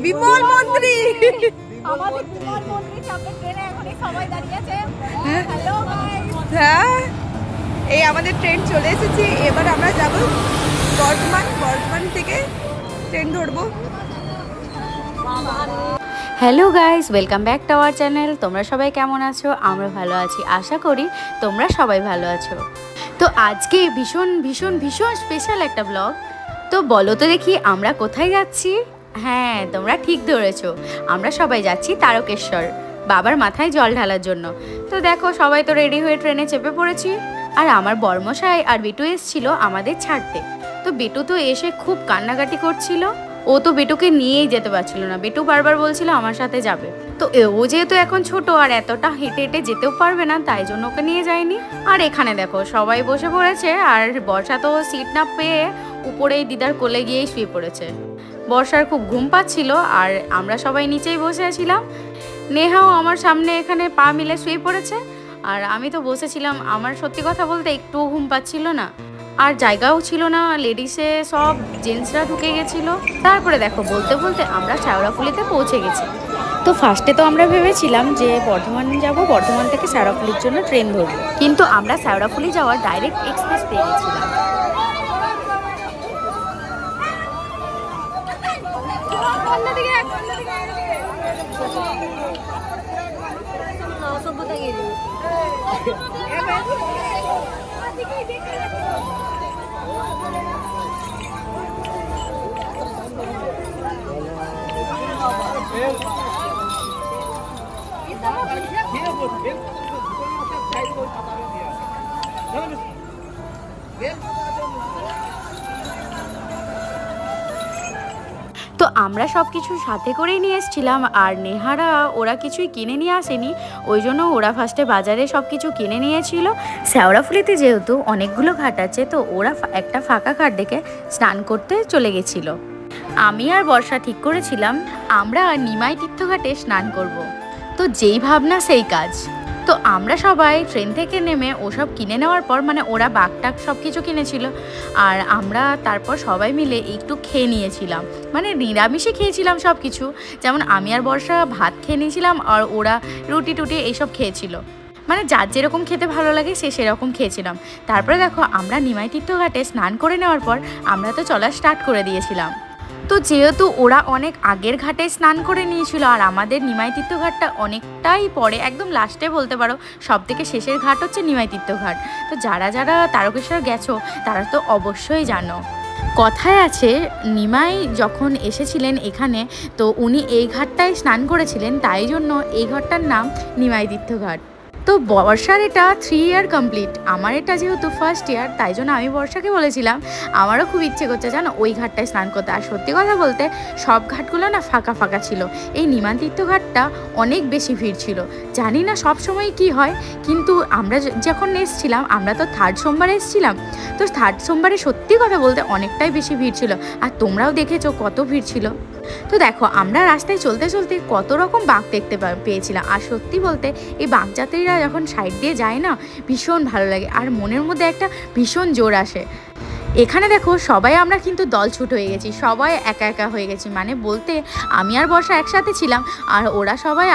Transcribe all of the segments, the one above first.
বিমল মন্ত্রী আমাদের বিমল মন্ত্রী সামনে ট্রেনে এখনই সবাই দাঁড়িয়ে আছে। Hello guys. হ্যাঁ এই আমাদের ট্রেন চলে এসেছে। এবার আমরা যাব বর্ধমান থেকে ট্রেন ধরবো। Hello guys, welcome back to our channel. তোমরা সবাই কেমন আছো? আমরা ভালো আছি, আশা করি তোমরা সবাই ভালো আছো। তো আজকে ভীষণ ভীষণ ভীষণ স্পেশাল একটা ব্লগ। তো বলো তো দেখি আমরা কোথায় যাচ্ছি? হ্যাঁ, তোমরা ঠিক ধরেছো, আমরা সবাই যাচ্ছি তারকেশ্বর বাবার মাথায় জল ঢালার জন্য। তো দেখো সবাই তো রেডি হয়ে ট্রেনে চেপে পড়েছি। আর আমার বর্মশাই আর বিটু এসেছিল আমাদের ছাড়তে। তো বিটু তো এসে খুব কান্নাকাটি করছিল। ও তো বেটুকে নিয়েই যেতে পারছিল না। বেটু বারবার বলছিল আমার সাথে যাবে। তো ও যেহেতু এখন ছোট আর এতটা হেঁটে হেঁটে যেতেও পারবে না, তাই জন্য ওকে নিয়ে যায়নি। আর এখানে দেখো সবাই বসে পড়েছে। আর বর্ষা তো সিট না পেয়ে উপরেই দিদার কোলে গিয়েই শুয়ে পড়েছে। বর্ষার খুব ঘুম পাচ্ছিল আর আমরা সবাই নিচেই বসে আছিলাম। নেহাও আমার সামনে এখানে পা মিলে শুয়ে পড়েছে। আর আমি তো বসেছিলাম। আমার সত্যি কথা বলতে একটুও ঘুম পাচ্ছিল না। আর জায়গাও ছিল না, লেডিসে সব জেন্টসরা ঢুকে গেছিলো। তারপরে দেখো বলতে বলতে আমরা শেওড়াফুলিতে পৌঁছে গেছি। তো ফার্স্টে তো আমরা ভেবেছিলাম যে বর্ধমান যাব, বর্ধমান থেকে শেওড়াফুলির জন্য ট্রেন ধরবো। কিন্তু আমরা শেওড়াফুলি যাওয়ার ডাইরেক্ট এক্সপ্রেস পেয়ে গেছিলাম। তো আমরা সব কিছু সাথে করেই নিয়ে এসেছিলাম। আর নেহারা ওরা কিছুই কিনে নিয়ে আসেনি, ওই জন্য ওরা ফার্স্টে বাজারে সব কিছু কিনে নিয়েছিল। শেওড়াফুলিতে যেহেতু অনেকগুলো ঘাট আছে, তো ওরা একটা ফাঁকা ঘাট দেখে স্নান করতে চলে গেছিলো। আমি আর বর্ষা ঠিক করেছিলাম আমরা নিমাই তীর্থঘাটে স্নান করব। তো যেই ভাবনা সেই কাজ। তো আমরা সবাই ট্রেন থেকে নেমে ওসব কিনে নেওয়ার পর, মানে ওরা বাগটাক সব কিছু কিনেছিল আর আমরা তারপর সবাই মিলে একটু খেয়ে নিয়েছিলাম। মানে নিরামিষে খেয়েছিলাম সব কিছু। যেমন আমি আর বর্ষা ভাত খেয়ে নিয়েছিলাম আর ওরা রুটি টুটি এইসব খেয়েছিল। মানে যার যেরকম খেতে ভালো লাগে সে সেরকম খেয়েছিলাম। তারপরে দেখো আমরা নিমাই তীর্থঘাটে স্নান করে নেওয়ার পর আমরা তো চলা স্টার্ট করে দিয়েছিলাম। তো যেহেতু ওরা অনেক আগের ঘাটে স্নান করে নিয়েছিল আর আমাদের নিমাই তীর্থঘাটটা অনেকটাই পরে, একদম লাস্টে বলতে পারো, সব থেকে শেষের ঘাট হচ্ছে নিমাই তীর্থঘাট। তো যারা যারা তারকেশ্বর গেছো তারা তো অবশ্যই জানো, কথায় আছে নিমাই যখন এসেছিলেন এখানে তো উনি এই ঘাটটায় স্নান করেছিলেন, তাই জন্য এই ঘাটটার নাম নিমাই তীর্থঘাট। তো বর্ষার এটা 3 ইয়ার কমপ্লিট, আমার এটা যেহেতু ফার্স্ট ইয়ার, তাই জন্য আমি বর্ষাকে বলেছিলাম আমারও খুব ইচ্ছে করছে জানো ওই ঘাটটায় স্নান করতে। আর সত্যি কথা বলতে সব ঘাটগুলো না ফাঁকা ফাঁকা ছিল, এই নিমাই তীর্থঘাটটা অনেক বেশি ভিড় ছিল। জানি না সব সময় কি হয়, কিন্তু আমরা যখন এসেছিলাম আমরা তো 3rd সোমবারে এসেছিলাম। তো 3rd সোমবারে সত্যি কথা বলতে অনেকটাই বেশি ভিড় ছিল। আর তোমরাও দেখেছো কত ভিড় ছিল। তো দেখো আমরা রাস্তায় চলতে চলতে কত রকম বাঘ দেখতে পেয়েছিলাম। আর সত্যি বলতে এই বাঘযাত্রীরা যখন সাইড দিয়ে যায় না, ভীষণ ভালো লাগে আর মনের মধ্যে একটা ভীষণ জোর আসে। এখানে দেখো সবাই আমরা কিন্তু দলছুট হয়ে গেছি, সবাই একা একা হয়ে গেছি। মানে বলতে আমি আর বর্ষা একসাথে ছিলাম আর ওরা সবাই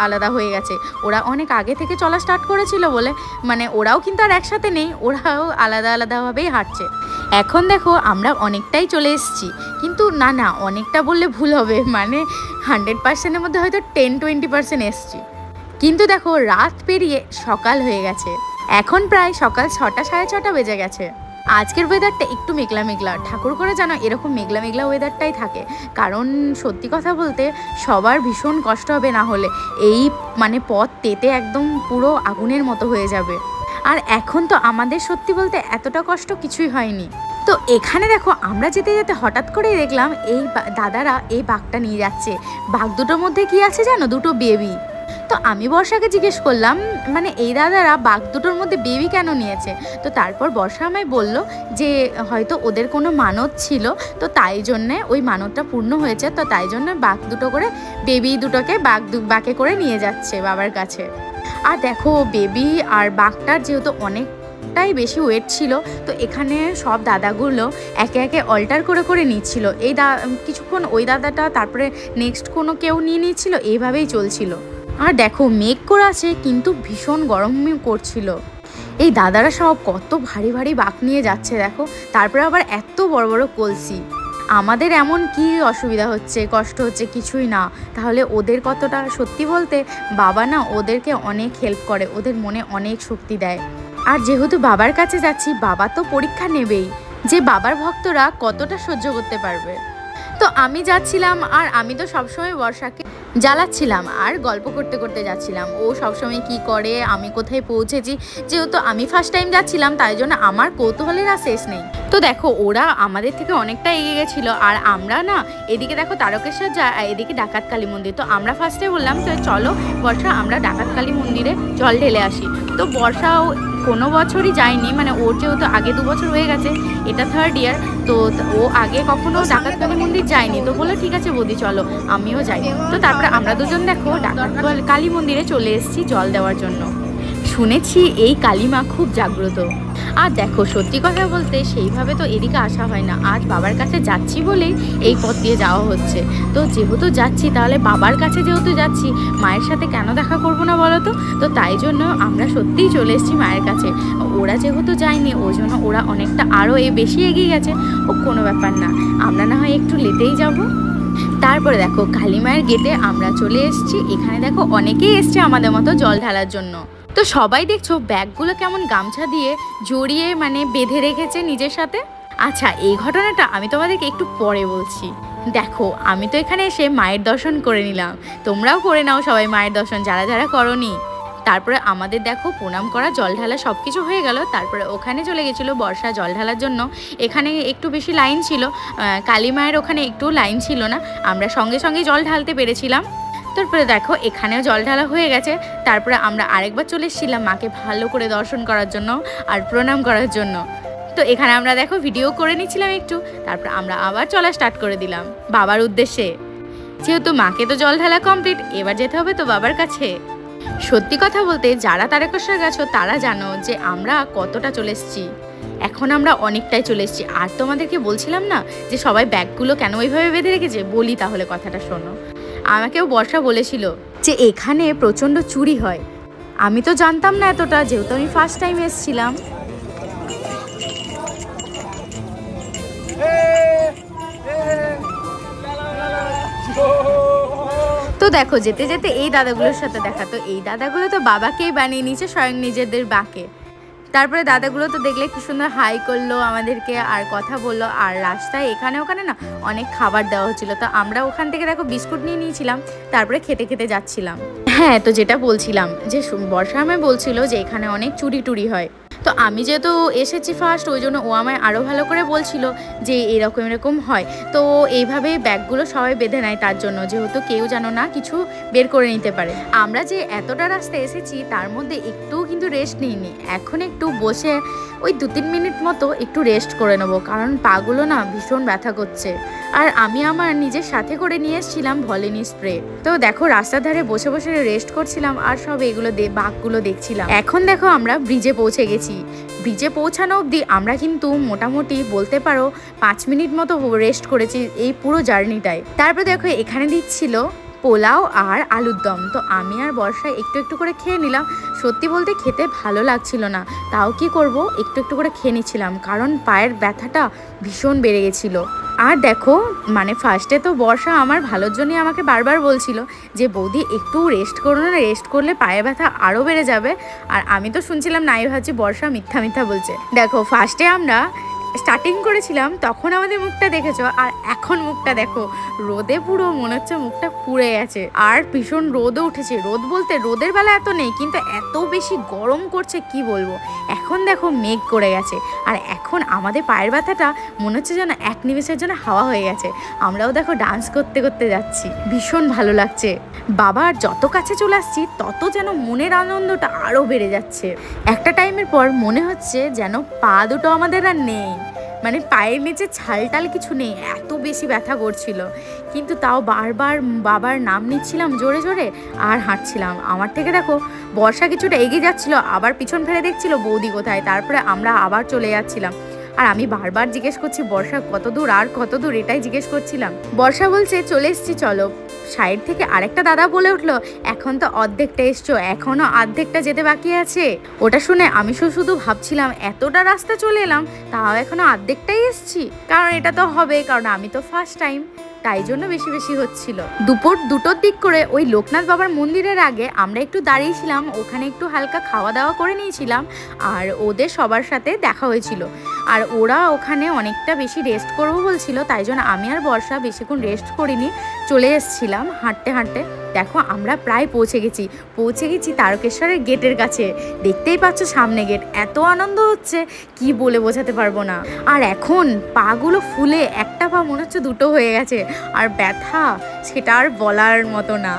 আলাদা হয়ে গেছে। ওরা অনেক আগে থেকে চলা স্টার্ট করেছিল বলে, মানে ওরাও কিন্তু আর একসাথে নেই, ওরাও আলাদাভাবেই হাঁটছে। এখন দেখো আমরা অনেকটাই চলে এসেছি, কিন্তু না অনেকটা বললে ভুল হবে, মানে 100%-এর মধ্যে হয়তো 10-20% এসেছি। কিন্তু দেখো রাত পেরিয়ে সকাল হয়ে গেছে, এখন প্রায় সকাল 6টা 6:30 বেজে গেছে। আজকের ওয়েদারটা একটু মেঘলা মেঘলা, ঠাকুর করে জানো এরকম মেঘলা মেঘলা ওয়েদারটাই থাকে। কারণ সত্যি কথা বলতে সবার ভীষণ কষ্ট হবে, না হলে এই মানে পথ তেতে একদম পুরো আগুনের মতো হয়ে যাবে। আর এখন তো আমাদের সত্যি বলতে এতটা কষ্ট কিছুই হয়নি। তো এখানে দেখো আমরা যেতে যেতে হঠাৎ করেই দেখলাম এই দাদারা এই বাঘটা নিয়ে যাচ্ছে। বাঘ দুটোর মধ্যে কি আছে জানো? দুটো বেবি। তো আমি বর্ষাকে জিজ্ঞেস করলাম মানে এই দাদারা বাঘ দুটোর মধ্যে বেবি কেন নিয়েছে? তো তারপর বর্ষা আমায় বলল যে হয়তো ওদের কোনো মানত ছিল, তো তাই জন্যে ওই মানতটা পূর্ণ হয়েছে, তো তাই জন্য বাঘ দুটো করে বেবি দুটোকে বাঘে করে নিয়ে যাচ্ছে বাবার কাছে। আর দেখো বেবি আর বাঘটার যেহেতু অনেক অনেকটাই বেশি ওয়েট ছিল। তো এখানে সব দাদাগুলো একে একে অল্টার করে করে নিচ্ছিল। এই কিছুক্ষণ ওই দাদাটা, তারপরে নেক্সট কোনো কেউ নিয়ে নিচ্ছিল, এইভাবেই চলছিল। আর দেখো মেঘ করে আছে কিন্তু ভীষণ গরম করছিল। এই দাদারা সব কত ভারী ভারী বাঁক নিয়ে যাচ্ছে দেখো, তারপরে আবার এত বড় বড় কলসি। আমাদের এমন কি অসুবিধা হচ্ছে, কষ্ট হচ্ছে, কিছুই না। তাহলে ওদের কতটা, সত্যি বলতে বাবা না ওদেরকে অনেক হেল্প করে, ওদের মনে অনেক শক্তি দেয়। আর যেহেতু বাবার কাছে যাচ্ছি, বাবা তো পরীক্ষা নেবেই যে বাবার ভক্তরা কতটা সহ্য করতে পারবে। তো আমি যাচ্ছিলাম, আর আমি তো সবসময় বর্ষাকে জ্বালাচ্ছিলাম আর গল্প করতে করতে যাচ্ছিলাম। ও সবসময় কি করে, আমি কোথায় পৌঁছেছি। যেহেতু আমি ফার্স্ট টাইম যাচ্ছিলাম, তাই জন্য আমার কৌতূহলের আর শেষ নেই। তো দেখো ওরা আমাদের থেকে অনেকটা এগিয়ে গেছিলো, আর আমরা না এদিকে দেখো তারকেশ্বর যা, এদিকে ডাকাত কালী মন্দির। তো আমরা ফার্স্টে বললাম তো চলো বর্ষা আমরা ডাকাত কালী মন্দিরে জল ঢেলে আসি। তো বর্ষাও কোনো বছরই যায়নি, মানে ওর যেহেতু আগে 2 বছর হয়ে গেছে, এটা 3rd ইয়ার, তো ও আগে কখনো ডাকাত কালী মন্দির যায়নি। তো বললো ঠিক আছে বৌদি চলো আমিও যাই। তো তারপরে আমরা দুজন দেখো ডাকাত কালী মন্দিরে চলে এসেছি জল দেওয়ার জন্য। শুনেছি এই কালীমা খুব জাগ্রত। আর দেখো সত্যি কথা বলতে সেইভাবে তো এদিকে আসা হয় না, আজ বাবার কাছে যাচ্ছি বলেই এই পথ দিয়ে যাওয়া হচ্ছে। তো যেহেতু যাচ্ছি, তাহলে বাবার কাছে যেহেতু যাচ্ছি, মায়ের সাথে কেন দেখা করবো না বলো তো। তো তাই জন্য আমরা সত্যিই চলে এসেছি মায়ের কাছে। ওরা যেহেতু যায়নি, ওই জন্য ওরা অনেকটা আরও বেশি এগিয়ে গেছে। ও কোনো ব্যাপার না, আমরা না হয় একটু লেটেই যাব। তারপরে দেখো কালী মায়ের গেটে আমরা চলে এসেছি। এখানে দেখো অনেকেই এসছে আমাদের মতো জল ঢালার জন্য। তো সবাই দেখছো ব্যাগগুলো কেমন গামছা দিয়ে জড়িয়ে মানে বেঁধে রেখেছে নিজের সাথে। আচ্ছা এই ঘটনাটা আমি তোমাদেরকে একটু পরে বলছি। দেখো আমি তো এখানে এসে মায়ের দর্শন করে নিলাম, তোমরাও করে নাও সবাই মায়ের দর্শন যারা যারা করোনি। তারপরে আমাদের দেখো প্রণাম করা, জল ঢালা সব কিছু হয়ে গেল। তারপরে ওখানে চলে গেছিলো বর্ষা জল ঢালার জন্য। এখানে একটু বেশি লাইন ছিল, কালী মায়ের ওখানে একটু লাইন ছিল না, আমরা সঙ্গে সঙ্গে জল ঢালতে পেরেছিলাম। তারপরে দেখো এখানেও জল ঢালা হয়ে গেছে। তারপরে আমরা আরেকবার চলে এসেছিলাম মাকে ভালো করে দর্শন করার জন্য আর প্রণাম করার জন্য। তো এখানে আমরা দেখো ভিডিও করে নিচ্ছিলাম একটু, তারপর আমরা আবার চলা স্টার্ট করে দিলাম বাবার উদ্দেশ্যে। যেহেতু মাকে তো জল ঢালা কমপ্লিট, এবার যেতে হবে তো বাবার কাছে। সত্যি কথা বলতে যারা তারকেশ্বর গেছো তারা জানো যে আমরা কতটা চলে এসেছি। এখন আমরা অনেকটাই চলে এসেছি। আর তোমাদেরকে বলছিলাম না যে সবাই ব্যাগগুলো কেন ওইভাবে বেঁধে রেখেছে, বলি তাহলে কথাটা শোনো। আমাকেও বর্ষা বলেছিল যে এখানে প্রচণ্ড চুরি হয়। আমি তো জানতাম না এতটা, যেহেতু আমি ফার্স্ট টাইম এসেছিলাম। তো দেখো যেতে যেতে এই দাদাগুলোর সাথে দেখা। তো এই দাদাগুলো তো বাবাকেই বানিয়ে নিয়েছে স্বয়ং নিজেদের বাঁকে। তারপরে দাদাগুলো তো দেখলে কি সুন্দর হাই করলো আমাদেরকে আর কথা বললো। আর রাস্তায় এখানে ওখানে না অনেক খাবার দেওয়া হচ্ছিলো। তো আমরা ওখান থেকে দেখো বিস্কুট নিয়ে নিয়েছিলাম, তারপরে খেতে খেতে যাচ্ছিলাম। হ্যাঁ তো যেটা বলছিলাম যে বর্ষা আমায় বলছিল যে এখানে অনেক চুরি টুরি হয়। তো আমি যেহেতু এসেছি ফার্স্ট, ওই জন্য ও আমায় আরও ভালো করে বলছিল যে এরকম এরকম হয়। তো এইভাবে ব্যাগগুলো সবাই বেঁধে নেয় তার জন্য, যেহেতু কেউ যেন না কিছু বের করে নিতে পারে। আমরা যে এতটা রাস্তা এসেছি তার মধ্যে একটুও কিন্তু রেস্ট নিইনি। এখন একটু বসে ওই 2-3 মিনিট মতো একটু রেস্ট করে নেবো, কারণ পাগুলো না ভীষণ ব্যথা করছে। আর আমি আমার নিজের সাথে করে নিয়ে এসেছিলাম ভলিনি স্প্রে। তো দেখো রাস্তার ধারে বসে বসে রেস্ট করছিলাম আর সব এগুলো বাঘগুলো দেখছিলাম। এখন দেখো আমরা ব্রিজে পৌঁছে গেছি। ব্রিজে পৌঁছানো অবধি আমরা কিন্তু মোটামুটি বলতে পারো 5 মিনিট মতো রেস্ট করেছি এই পুরো জার্নিটায়। তারপর দেখো এখানে দিচ্ছিল পোলাও আর আলুর দম। তো আমি আর বর্ষা একটু একটু করে খেয়ে নিলাম। সত্যি বলতে খেতে ভালো লাগছিল না, তাও কি করব একটু একটু করে খেয়ে নিচ্ছিলাম, কারণ পায়ের ব্যথাটা ভীষণ বেড়ে গেছিলো। আর দেখো মানে ফার্স্টে তো বর্ষা আমার ভালোর জন্যই আমাকে বারবার বলছিল যে বৌদি একটু রেস্ট করো না, রেস্ট করলে পায়ে ব্যথা আরও বেড়ে যাবে। আর আমি তো শুনছিলাম নাই, ভাবছি বর্ষা মিথ্যা মিথ্যা বলছে। দেখো ফার্স্টে আমরা স্টার্টিং করেছিলাম তখন আমাদের মুখটা দেখেছো, আর এখন মুখটা দেখো রোদে পুরো মনে হচ্ছে মুখটা পুড়ে গেছে। আর ভীষণ রোদও উঠেছে। রোদ বলতে রোদের বেলা এত নেই, কিন্তু এত বেশি গরম করছে কি বলবো। এখন দেখো মেঘ করে গেছে, আর এখন আমাদের পায়ের ব্যথাটা মনে হচ্ছে যেন 1 নিমেষের জন্য হাওয়া হয়ে গেছে। আমরাও দেখো ডান্স করতে করতে যাচ্ছি, ভীষণ ভালো লাগছে। বাবার যত কাছে চলে আসছি তত যেন মনের আনন্দটা আরও বেড়ে যাচ্ছে। একটা টাইমের পর মনে হচ্ছে যেন পা দুটো আমাদের আর নেই, মানে পায়ের নিচে ছালটাল কিছু নেই, এত বেশি ব্যথা করছিল, কিন্তু তাও বারবার বাবার নাম নিচ্ছিলাম জোরে জোরে আর হাঁটছিলাম। আমার থেকে দেখো বর্ষা কিছুটা এগিয়ে যাচ্ছিল, আবার পিছন ফেলে দেখছিল বৌদি কোথায়, তারপরে আমরা আবার চলে যাচ্ছিলাম। আর আমি বারবার জিজ্ঞেস করছি বর্ষা কত দূর আর কত দূর, এটাই জিজ্ঞেস করছিলাম। বর্ষা বলছে চলে এসছি চলো। সাইড থেকে আরেকটা দাদা বলে উঠলো এখন তো অর্ধেকটা এসছো, এখনো অর্ধেকটা যেতে বাকি আছে। ওটা শুনে আমি শুধু ভাবছিলাম এতটা রাস্তা চলে এলাম তাও এখনো অর্ধেকটাই এসছি, কারণ এটা তো হবে, কারণ আমি তো ফার্স্ট টাইম, তাই জন্য বেশি বেশি হচ্ছিল। দুপুর 2টোর দিক করে ওই লোকনাথ বাবার মন্দিরের আগে আমরা একটু দাঁড়িয়েছিলাম, ওখানে একটু হালকা খাওয়া দাওয়া করে নিয়েছিলাম আর ওদের সবার সাথে দেখা হয়েছিল। আর ওরা ওখানে অনেকটা বেশি রেস্ট করবো বলছিল, তাই জন্য আমি আর বর্ষা বেশিক্ষণ রেস্ট করিনি, চলে এসেছিলাম হাঁটতে হাঁটতে। দেখো আমরা প্রায় পৌঁছে গেছি তারকেশ্বরের গেটের কাছে, দেখতেই পাচ্ছ সামনে গেট। এত আনন্দ হচ্ছে কি বলে বোঝাতে পারবো না। আর এখন পাগুলো ফুলে একটা পা মনে হচ্ছে 2টো হয়ে গেছে, আর ব্যথা সেটা আর বলার মতো না।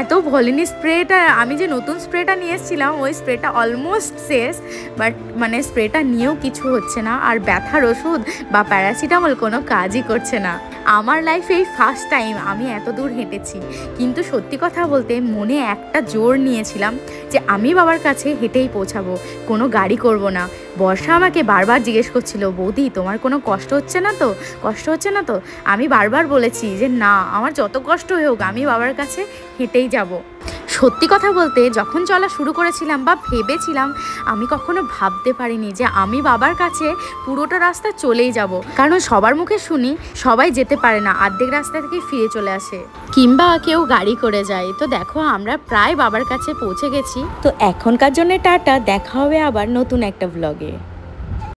এত ভলিনি স্প্রেটা, আমি যে নতুন স্প্রেটা নিয়ে এসেছিলাম ওই স্প্রেটা অলমোস্ট শেষ, বাট মানে স্প্রেটা নিয়েও কিছু হচ্ছে না, আর ব্যথার ওষুধ বা প্যারাসিটামল কোনো কাজই করছে না। আমার লাইফে এই ফার্স্ট টাইম আমি এত দূর হেঁটেছি, কিন্তু সত্যি কথা বলতে মনে একটা জোর নিয়েছিলাম যে আমি বাবার কাছে হেঁটেই পৌঁছাবো, কোনো গাড়ি করব না। বর্ষা আমাকে বারবার জিজ্ঞেস করছিল বৌদি তোমার কোনো কষ্ট হচ্ছে না তো। আমি বারবার বলেছি যে না, আমার যত কষ্ট হোক আমি বাবার কাছে হেঁটেই যাব। সত্যি কথা বলতে যখন চলা শুরু করেছিলাম বা ভেবেছিলাম, আমি কখনো ভাবতে পারিনি যে আমি বাবার কাছে পুরোটা রাস্তা চলেই যাব, কারণ সবার মুখে শুনি সবাই যেতে পারে না, অর্ধেক রাস্তা থেকে ফিরে চলে আসে কিংবা কেউ গাড়ি করে যায়। তো দেখো আমরা প্রায় বাবার কাছে পৌঁছে গেছি। তো এখনকার জন্য টাটা, দেখা হবে আবার নতুন একটা ব্লগে।